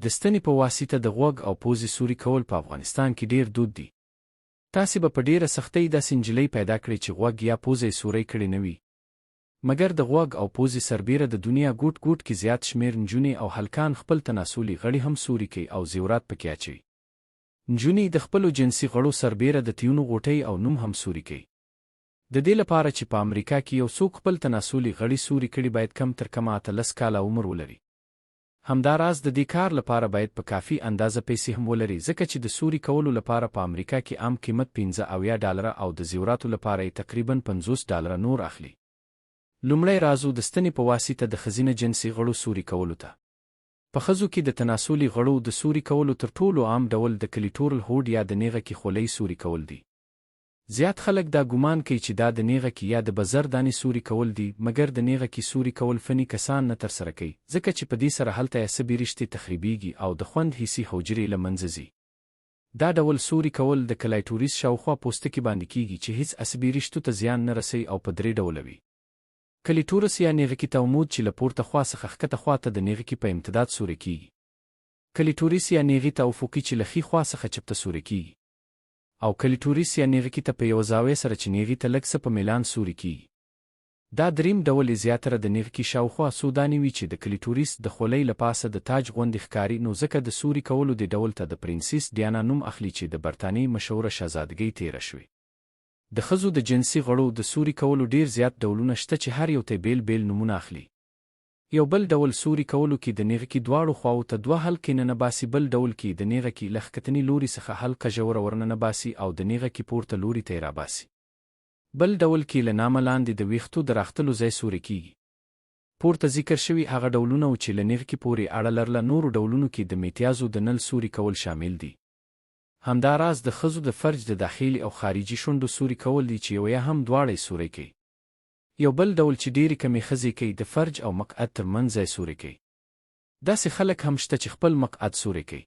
د ستنې په واسطه د غوږ او پوزې سوري کول په افغانستان کې ډیر دود دي. تاسې به په ډیره سختۍ داسې نجلۍ پیدا کړئ چې غوږ یا پوزه یې سوری کړې نه وي. مګر د غوږ او پوزې سربیره د دنیا ګوټ ګوټ کې زیات شمیر نجونې او هلکان خپل تناسلي غړي هم سوري کوي او زیورات پکې اچوي. نجونې د خپلو جنسي غړو سربیره د تیونو غوټۍ او نوم هم سوري کوي. د دې لپاره چې په امریکا کې یو څوک خپل تناسلي غړي سوري کړي باید کم تر کمه 18 کاله عمر ولري. همداراز د دې کار لپاره باید په کافي اندازه پیسې هم ولري، ځکه چې د سوري کولو لپاره په امریکا کې عام قیمت $75 او د زیوراتو لپاره یې تقریباً $50 نور اخلي. لومړی رازو د ستنې په واسطه د ښځینه جنسي غړو سوري کولو ته. په ښځو کې د تناسلي غړو د سوري کولو تر ټولو عام ډول د کلیټورل هوډ یا د نیغه کې خولۍ سوري کول دي. زیات خلک دا ګمان کوي چې دا د نیغه کې یا د بزر دانې سوري کول دي، مګر د نیغه کې سوري کول فني کسان نه ترسره کوي، ځکه چې په دې سره هلته عصبي رشتې تخریبیږي او د خوند حسي حجرې له منځه ځي. دا ډول سوري کول د کلایټوریس شاوخوا پوستکي باندې کیږي چې هیڅ عصبي رشتو ته زیان نه رسوي او په 3 ډوله وي. کلیټورس یا نیغه کې تعمود چې له پورته خوا څخه ښکته خوا ته د نیغه کې په امتداد سوري کیږي. کلیټوریس یا نیغې ته افقي چې له ښي خوا څخه چپ ته سوري کیږي. او کلیټوریس یا نیغه کې ته په یوه زاویه سره چې نیغې ته لږ څه په میلان سوري کیږي. دا دریم ډول یې زیاتره د نیغه کې شاوخوا څو دانې وي چې د کلیټوریس د خولۍ له پاسه د تاج غوندې ښکاري، نو ځکه د سوري کولو دې ډول ته د پرنسیس ډیانا نوم اخلي چې د برطانیې مشهوره شهزادګۍ تیره شوې. د ښځو د جنسي غړو د سوري کولو ډیر زیات ډولونه شته چې هر یو ته بیل بیل نومونه اخلي. یو بل ډول سوري کولو کې د نیغه کې دواړو خواو ته 2 حلقې ننباسي، بل ډول کې د نیغه کې له ښکتني لوري څخه حلقه ژوره ورننباسي او د نیغه کې پورته لوري ته یې راباسي. بل ډول کې له نامه لاندې د ویښتو د راختلو ځای سوري کیږي. پورته ذکر شوي هغه ډولونه و چې له نیغه کې پورې اړه لرله. نورو ډولونو کې د میتیازو د نل سوري کول شامل دي. همداراز د ښځو د فرج د داخلي او خارجي شونډو سوري کول دي چې یو یا هم دواړه یې سوري کوي. یو بل ډول چې ډېرې کمې ښځې کوي د فرج او مقعد تر منځ ځای سوري کوي. داسې خلک هم شته چې خپل مقعد سوري کوي.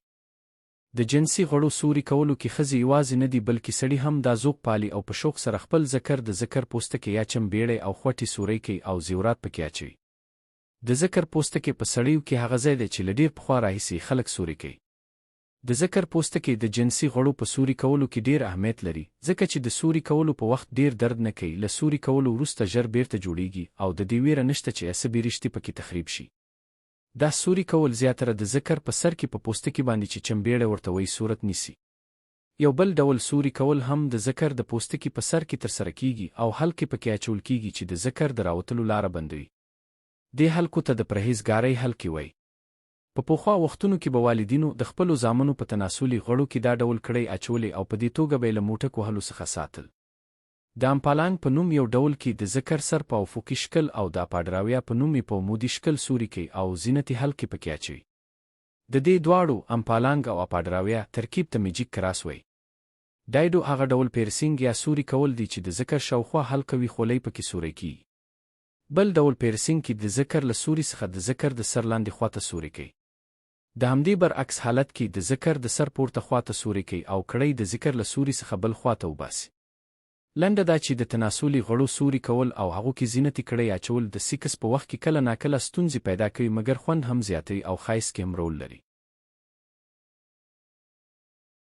د جنسي غړو سوري کولو کې ښځې یوازې نه دي بلکې سړي هم دا ذوق پالي او په شوق سره خپل ذکر د ذکر پوستکی یا چمبیړی او خوټې سوري کوي او زیورات پکې اچوي. د ذکر پوستکی په سړیو کې هغه ځای دی چې له ډېر پخوا راهیسې خلک سوري کوي. د ذکر پوستکی د جنسي غړو په سوري کولو کې ډیر اهمیت لري، ځکه چې د سوري کولو په وخت ډیر درد نه کوي. له سوري کولو وروسته ژر بیرته جوړیږي او د دې ویره نشته چې عصبي رشتې پکې تخریب شي. دا سوري کول زیاتره د ذکر په سر کې په پوستکي باندې چې چمبیړی ورته وایي صورت نیسي. یو بل ډول سوري کول هم د ذکر د پوستکي په سر کې ترسره کیږي او حلقې پکې اچول کیږي چې د ذکر د راوتلو لاره بندوي. دې حلقو ته د پرهیزګارۍ حلقې وایي. په پخوا وختونو کې به والدینو د خپلو زامنو په تناسلي غړو کې دا ډول کړۍ اچولې او په دې توګه به یې له موټک وهلو څخه ساتل. د امپالانګ په نوم یو ډول کې د ذکر سر په افقي شکل او د اپاډراویا په نوم یې په عمودي شکل سوري کوي او زینتي حلقې پکې اچوي. د دې دواړو امپالانګ او اپاډراویا ترکیب ته میجیک کراس وایي. ډایډو هغه ډول پیرسینګ یا سوري کول دی چې د ذکر شاوخوا حلقه وي خولۍ پکې سوري کیږي. بل ډول پیرسینګ کې د ذکر له سوري څخه د ذکر د سر لاندې خواته سوري کوي. د همدې برعکس حالت کې د ذکر د سر پورته خواته سوري کوي او کړۍ د ذکر له سوري څخه بل خواته وباسي. لنډه دا چې د تناسلي غړو سوري کول او هغو کې زینتي کړۍ اچول د سیکس په وخت کې کله ناکله ستونزې پیدا کوي، مګر خوند هم زیاتوي او ښایست کې هم رول لري.